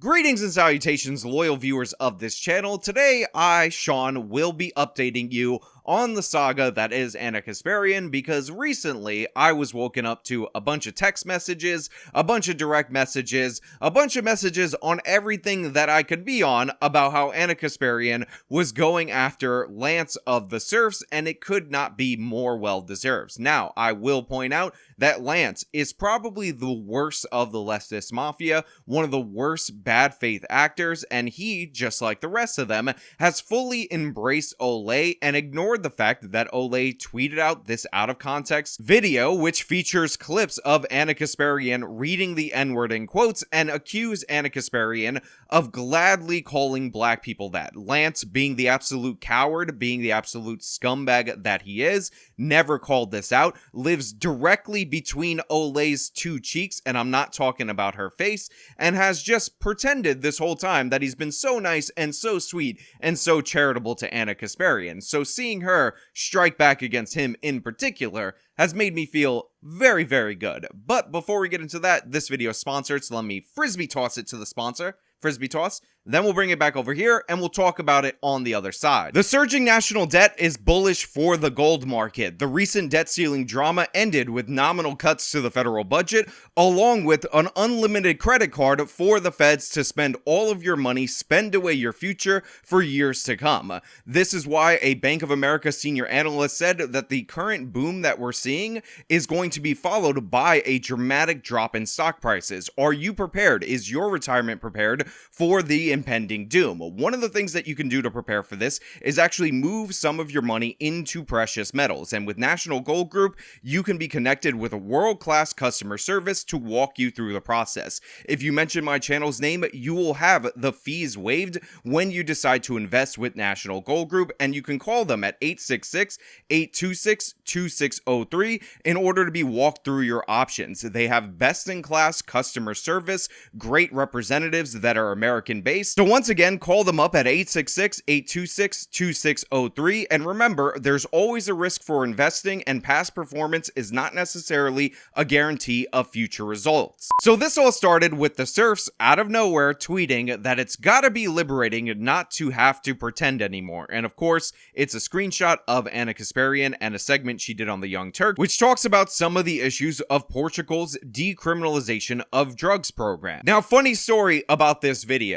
Greetings and salutations, loyal viewers of this channel. Today, I, Sean, will be updating you on the saga that is Ana Kasparian, because recently I was woken up to a bunch of text messages, a bunch of direct messages, a bunch of messages on everything that I could be on about how Ana Kasparian was going after Lance of the Serfs, and it could not be more well-deserved. Now, I will point out that Lance is probably the worst of the leftist mafia, one of the worst bad faith actors, and he, just like the rest of them, has fully embraced Olay and ignored the fact that Olay tweeted out this out of context video, which features clips of Ana Kasparian reading the N-word in quotes and accuse Ana Kasparian of gladly calling black people that. Lance, being the absolute coward, being the absolute scumbag that he is, never called this out, lives directly between Olay's two cheeks, and I'm not talking about her face, and has just pretended this whole time that he's been so nice and so sweet and so charitable to Ana Kasparian. So seeing her strike back against him in particular has made me feel very, very good. But before we get into that, this video is sponsored, so let me frisbee toss it to the sponsor. Frisbee toss. Then we'll bring it back over here and we'll talk about it on the other side. The surging national debt is bullish for the gold market. The recent debt ceiling drama ended with nominal cuts to the federal budget, along with an unlimited credit card for the feds to spend all of your money, spend away your future for years to come. This is why a Bank of America senior analyst said that the current boom that we're seeing is going to be followed by a dramatic drop in stock prices. Are you prepared? Is your retirement prepared for the impending doom? One of the things that you can do to prepare for this is actually move some of your money into precious metals, and with National Gold Group you can be connected with a world-class customer service to walk you through the process. If you mention my channel's name, you will have the fees waived when you decide to invest with National Gold Group, and you can call them at 866-826-2603 in order to be walked through your options. They have best-in-class customer service, great representatives that are American-based. So once again, call them up at 866-826-2603, and remember, there's always a risk for investing, and past performance is not necessarily a guarantee of future results. So this all started with the Serfs out of nowhere tweeting that it's gotta be liberating not to have to pretend anymore, and of course, it's a screenshot of Ana Kasparian and a segment she did on the Young Turk, which talks about some of the issues of Portugal's decriminalization of drugs program. Now, funny story about this video.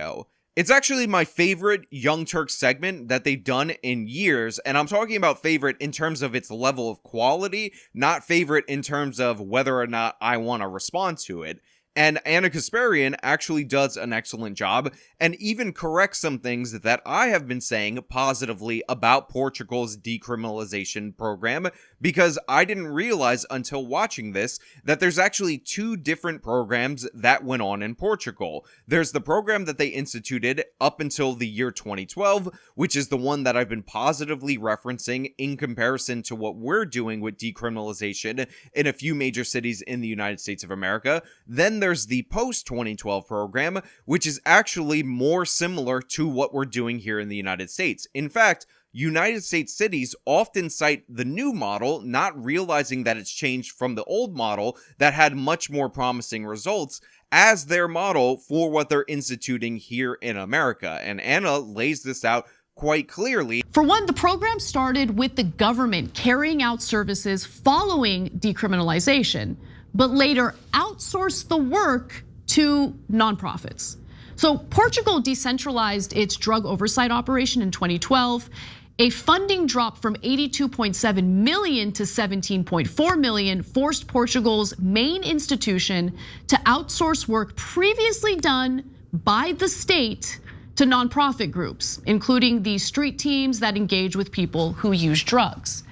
It's actually my favorite Young Turk segment that they've done in years, and I'm talking about favorite in terms of its level of quality, not favorite in terms of whether or not I want to respond to it. And Ana Kasparian actually does an excellent job and even corrects some things that I have been saying positively about Portugal's decriminalization program, because I didn't realize until watching this that there's actually two different programs that went on in Portugal. There's the program that they instituted up until the year 2012, which is the one that I've been positively referencing in comparison to what we're doing with decriminalization in a few major cities in the United States of America. Then there's the post-2012 program, which is actually more similar to what we're doing here in the United States. In fact, United States cities often cite the new model, not realizing that it's changed from the old model that had much more promising results, as their model for what they're instituting here in America. And Ana lays this out quite clearly. For one, the program started with the government carrying out services following decriminalization, but later outsourced the work to nonprofits. So Portugal decentralized its drug oversight operation in 2012. A funding drop from 82.7 million to 17.4 million forced Portugal's main institution to outsource work previously done by the state to nonprofit groups, including the street teams that engage with people who use drugs.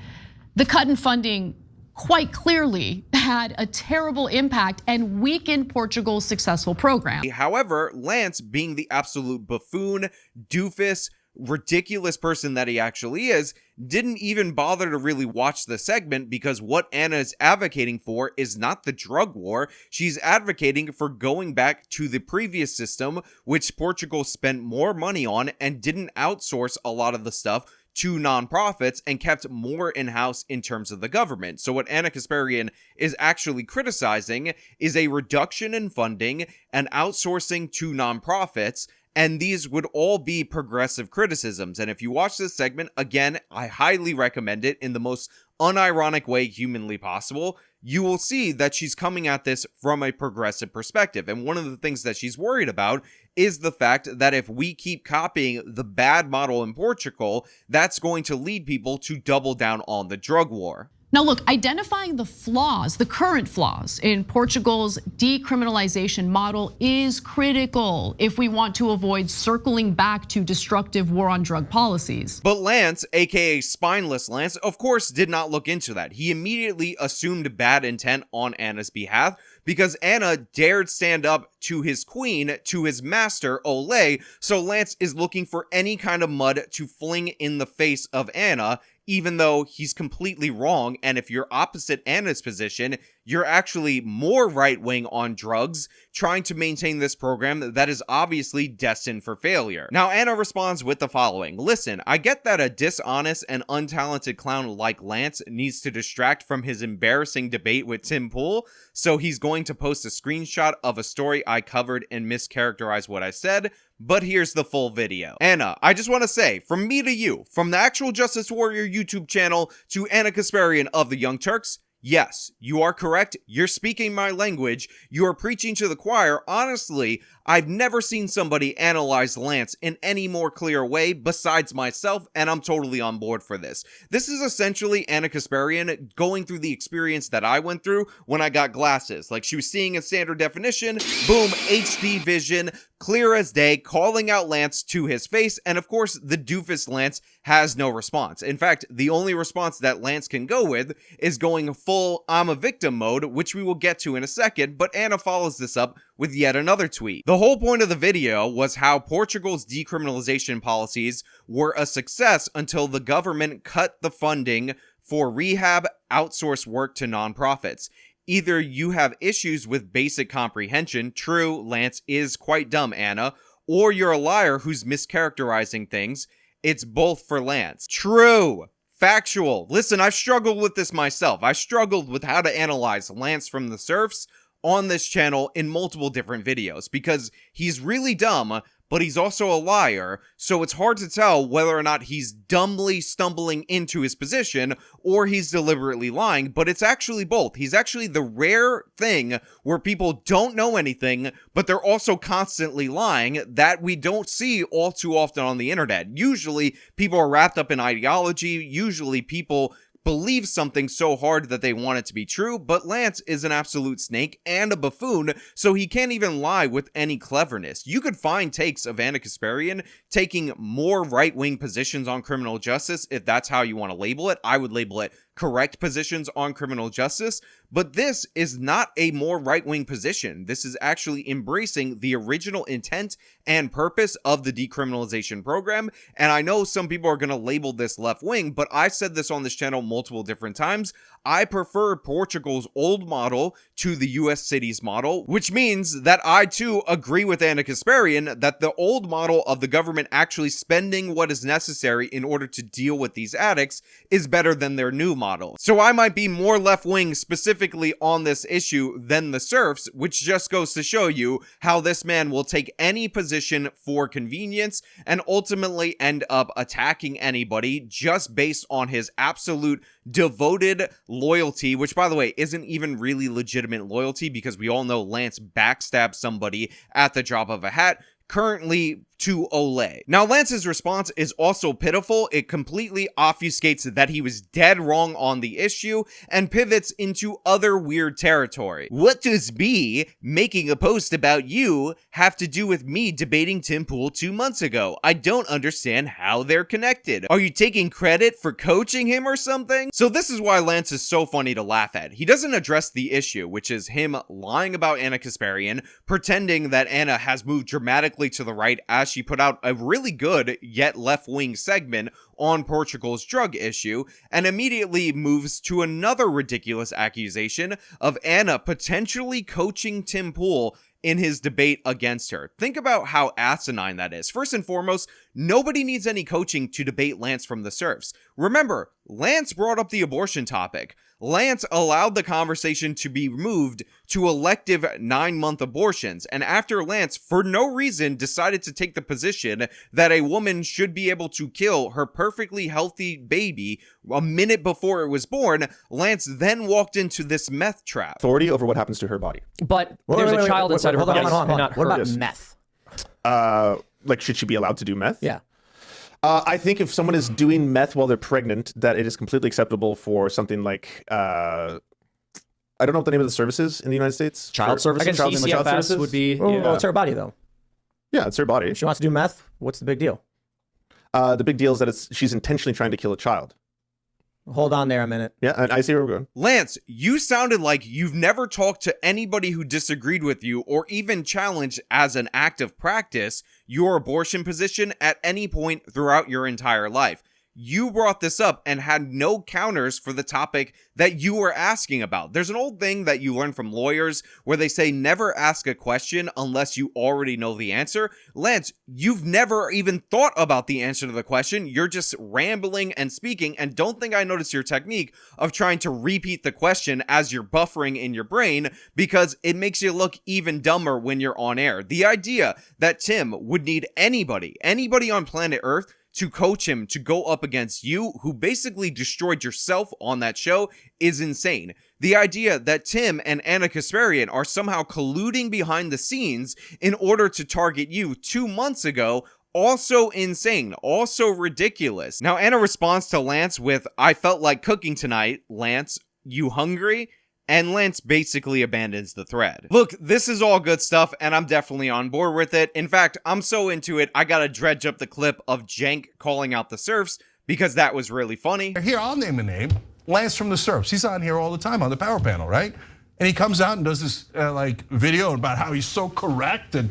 The cut in funding quite clearly had a terrible impact and weakened Portugal's successful program. However, Lance, being the absolute buffoon, doofus, ridiculous person that he actually is, didn't even bother to really watch the segment, because what Ana is advocating for is not the drug war. She's advocating for going back to the previous system, which Portugal spent more money on and didn't outsource a lot of the stuff to nonprofits and kept more in-house in terms of the government. So what Ana Kasparian is actually criticizing is a reduction in funding and outsourcing to nonprofits, and these would all be progressive criticisms. And if you watch this segment, again, I highly recommend it in the most unironic way humanly possible. You will see that she's coming at this from a progressive perspective. And one of the things that she's worried about is the fact that if we keep copying the bad model in Portugal, that's going to lead people to double down on the drug war. Now look, identifying the flaws, the current flaws in Portugal's decriminalization model is critical if we want to avoid circling back to destructive war on drug policies. But Lance, aka Spineless Lance, of course did not look into that. He immediately assumed bad intent on Ana's behalf because Ana dared stand up to his queen, to his master, Ole, so Lance is looking for any kind of mud to fling in the face of Ana, even though he's completely wrong. And if you're opposite Ana's position, you're actually more right-wing on drugs, trying to maintain this program that is obviously destined for failure. Now, Ana responds with the following: listen, I get that a dishonest and untalented clown like Lance needs to distract from his embarrassing debate with Tim Pool, so he's going to post a screenshot of a story I covered and mischaracterize what I said. But here's the full video. Ana, I just want to say, from me to you, from the actual Justice Warrior YouTube channel to Ana Kasparian of the Young Turks, yes, you are correct. You're speaking my language. You are preaching to the choir. Honestly, I've never seen somebody analyze Lance in any more clear way besides myself, and I'm totally on board for this. This is essentially Ana Kasparian going through the experience that I went through when I got glasses. Like, she was seeing in standard definition, boom, HD vision, clear as day, calling out Lance to his face, and of course, the doofus Lance has no response. In fact, the only response that Lance can go with is going full I'm a victim mode, which we will get to in a second, but Ana follows this up with yet another tweet. The whole point of the video was how Portugal's decriminalization policies were a success until the government cut the funding for rehab outsource work to nonprofits. Either you have issues with basic comprehension, true, Lance is quite dumb, Ana, or you're a liar who's mischaracterizing things. It's both for Lance. True. Factual. Listen, I've struggled with this myself. I struggled with how to analyze Lance from the Serfs on this channel in multiple different videos because he's really dumb, but he's also a liar, so it's hard to tell whether or not he's dumbly stumbling into his position or he's deliberately lying, but it's actually both. He's actually the rare thing where people don't know anything, but they're also constantly lying that we don't see all too often on the internet. Usually, people are wrapped up in ideology. Usually, people believe something so hard that they want it to be true, but Lance is an absolute snake and a buffoon, so he can't even lie with any cleverness. You could find takes of Ana Kasparian taking more right-wing positions on criminal justice, if that's how you want to label it. I would label it correct positions on criminal justice, but this is not a more right-wing position. This is actually embracing the original intent and purpose of the decriminalization program, and I know some people are going to label this left-wing, but I've said this on this channel multiple different times. I prefer Portugal's old model to the US cities model, which means that I too agree with Ana Kasparian that the old model of the government actually spending what is necessary in order to deal with these addicts is better than their new model. So I might be more left-wing specifically on this issue than the Serfs, which just goes to show you how this man will take any position for convenience and ultimately end up attacking anybody just based on his absolute devoted loyalty, which by the way isn't even really legitimate loyalty because we all know Lance backstabbed somebody at the drop of a hat, currently to Ole. Now, Lance's response is also pitiful. It completely obfuscates that he was dead wrong on the issue and pivots into other weird territory. What does me making a post about you have to do with me debating Tim Pool 2 months ago? I don't understand how they're connected. Are you taking credit for coaching him or something? So this is why Lance is so funny to laugh at. He doesn't address the issue, which is him lying about Ana Kasparian, pretending that Ana has moved dramatically to the right as she put out a really good yet left-wing segment on Portugal's drug issue, and immediately moves to another ridiculous accusation of Ana potentially coaching Tim Pool in his debate against her. Think about how asinine that is. First and foremost, nobody needs any coaching to debate Lance from the Serfs. Remember, Lance brought up the abortion topic. Lance allowed the conversation to be moved to elective 9-month abortions, and after Lance, for no reason, decided to take the position that a woman should be able to kill her perfectly healthy baby a minute before it was born, Lance then walked into this meth trap. Authority over what happens to her body. But there's a child inside of her body, hold on. not What about hers. meth? Like, should she be allowed to do meth? Yeah. I think if someone is doing meth while they're pregnant, that it is completely acceptable for something like, I don't know what the name of the service is in the United States. Child services? I guess child DCFS services would be, well, it's her body though. Yeah, it's her body. If she wants to do meth, what's the big deal? The big deal is that she's intentionally trying to kill a child. Hold on there a minute. Yeah, and I see where we're going. Lance, you sounded like you've never talked to anybody who disagreed with you or even challenged as an act of practice your abortion position at any point throughout your entire life. You brought this up and had no counters for the topic that you were asking about. There's an old thing that you learn from lawyers where they say never ask a question unless you already know the answer. Lance, you've never even thought about the answer to the question. You're just rambling and speaking, and don't think I noticed your technique of trying to repeat the question as you're buffering in your brain, because it makes you look even dumber when you're on air. The idea that Tim would need anybody on planet Earth to coach him to go up against you, who basically destroyed yourself on that show, is insane. The idea that Tim and Ana Kasparian are somehow colluding behind the scenes in order to target you 2 months ago, also insane, also ridiculous. Now, Ana responds to Lance with, "I felt like cooking tonight. Lance, you hungry?" And Lance basically abandons the thread. Look, this is all good stuff, and I'm definitely on board with it. In fact, I'm so into it, I gotta dredge up the clip of Cenk calling out the Serfs, because that was really funny. Here, I'll name a name. Lance from the Serfs. He's on here all the time on the power panel, right? And he comes out and does this video about how he's so correct and,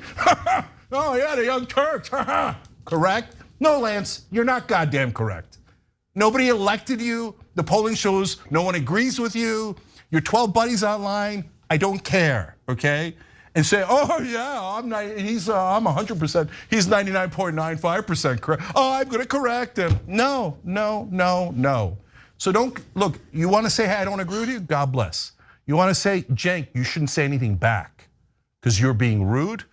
oh yeah, the Young Turks, correct? No, Lance, you're not goddamn correct. Nobody elected you. The polling shows no one agrees with you. Your 12 buddies online, I don't care, okay? And say, oh yeah, I'm 100%, he's 99.95% correct. Oh, I'm gonna correct him. No. So don't, look, you wanna say, hey, I don't agree with you, God bless. You wanna say, Cenk, you shouldn't say anything back because you're being rude?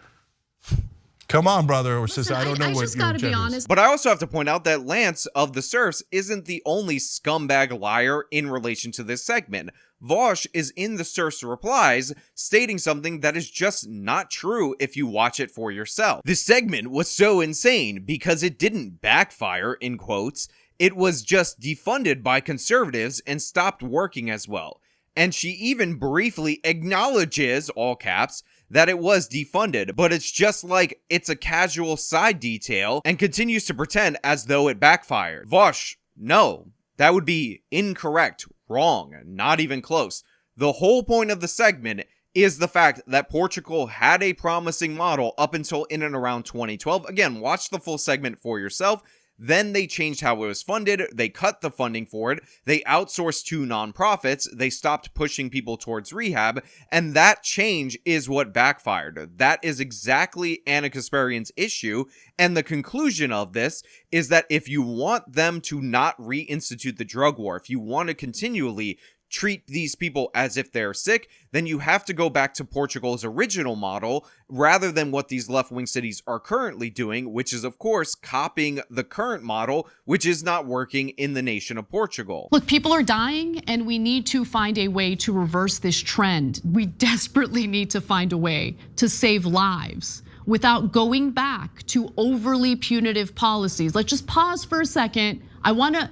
Come on, brother or sister, I don't know what your agenda is. But I also have to point out that Lance of the Serfs isn't the only scumbag liar in relation to this segment. Vaush is in the Serfs' replies, stating something that is just not true if you watch it for yourself. This segment was so insane because it didn't backfire, in quotes. It was just defunded by conservatives and stopped working as well. And she even briefly acknowledges, all caps, that it was defunded, but it's just like it's a casual side detail and continues to pretend as though it backfired. Vaush, no, that would be incorrect, wrong, not even close. The whole point of the segment is the fact that Portugal had a promising model up until in and around 2012. Again, watch the full segment for yourself. Then they changed how it was funded, they cut the funding for it, they outsourced to nonprofits, they stopped pushing people towards rehab, and that change is what backfired. That is exactly Ana Kasparian's issue, and the conclusion of this is that if you want them to not reinstitute the drug war, if you want to continually treat these people as if they're sick, then you have to go back to Portugal's original model rather than what these left-wing cities are currently doing, which is, of course, copying the current model, which is not working in the nation of Portugal. Look, people are dying, and we need to find a way to reverse this trend. We desperately need to find a way to save lives without going back to overly punitive policies. Let's just pause for a second. I wanna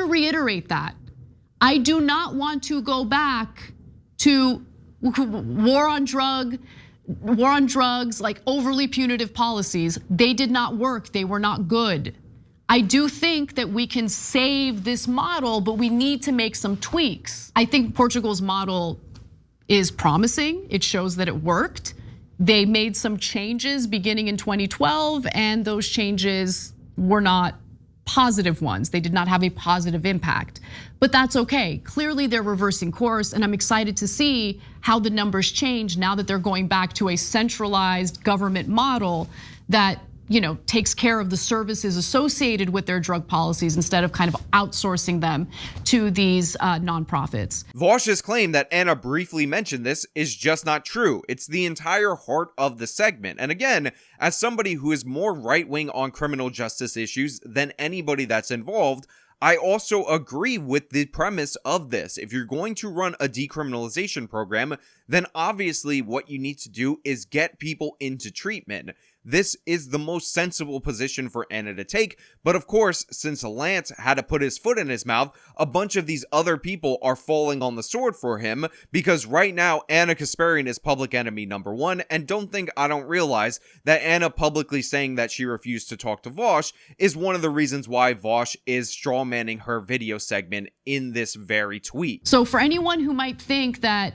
reiterate that. I do not want to go back to war on drugs, like overly punitive policies. They did not work, they were not good. I do think that we can save this model, but we need to make some tweaks. I think Portugal's model is promising, it shows that it worked. They made some changes beginning in 2012, and those changes were not positive ones. They did not have a positive impact, but that's okay. Clearly they're reversing course, and I'm excited to see how the numbers change now that they're going back to a centralized government model that takes care of the services associated with their drug policies instead of kind of outsourcing them to these nonprofits. Vaush's claim that Ana briefly mentioned this is just not true. It's the entire heart of the segment. And again, as somebody who is more right-wing on criminal justice issues than anybody that's involved, I also agree with the premise of this. If you're going to run a decriminalization program, then obviously what you need to do is get people into treatment. This is the most sensible position for Ana to take, but of course, since Lance had to put his foot in his mouth, a bunch of these other people are falling on the sword for him, because right now, Ana Kasparian is public enemy number one, and don't think I don't realize that Ana publicly saying that she refused to talk to Vaush is one of the reasons why Vaush is strawmanning her video segment in this very tweet. So for anyone who might think that,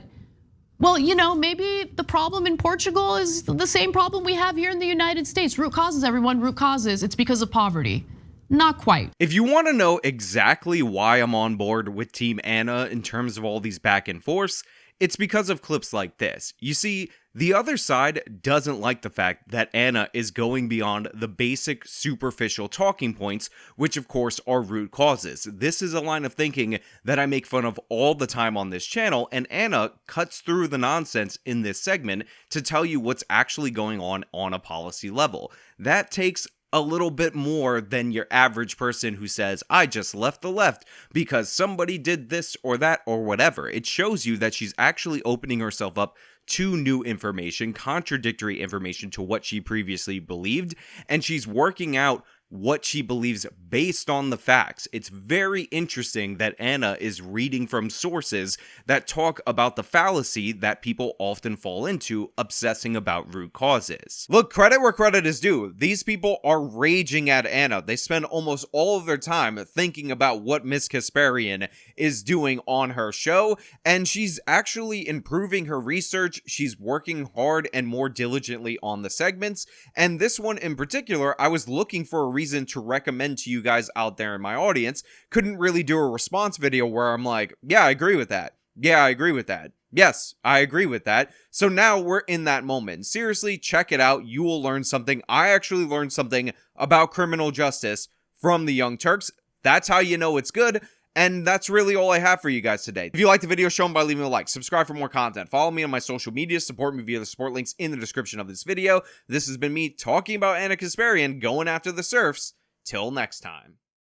well, maybe the problem in Portugal is the same problem we have here in the United States. Root causes, everyone, root causes. It's because of poverty. Not quite. If you want to know exactly why I'm on board with Team Ana in terms of all these back and forths, it's because of clips like this. You see, the other side doesn't like the fact that Ana is going beyond the basic superficial talking points, which of course are root causes. This is a line of thinking that I make fun of all the time on this channel, and Ana cuts through the nonsense in this segment to tell you what's actually going on a policy level. That takes a little bit more than your average person who says, I just left the left because somebody did this or that or whatever. It shows you that she's actually opening herself up to new information, contradictory information to what she previously believed, and she's working out what she believes based on the facts. It's very interesting that Ana is reading from sources that talk about the fallacy that people often fall into, obsessing about root causes. Look, credit where credit is due. These people are raging at Ana. They spend almost all of their time thinking about what Miss Kasparian is doing on her show, and she's actually improving her research. She's working hard and more diligently on the segments, and this one in particular, I was looking for a reason to recommend to you guys out there in my audience. Couldn't really do a response video where I'm like, yeah, I agree with that. Yeah, I agree with that. Yes, I agree with that. So now we're in that moment. Seriously, check it out. You will learn something. I actually learned something about criminal justice from the Young Turks. That's how you know it's good. And that's really all I have for you guys today. If you liked the video, show them by leaving a like. Subscribe for more content. Follow me on my social media. Support me via the support links in the description of this video. This has been me talking about Ana Kasparian going after the serfs. Till next time.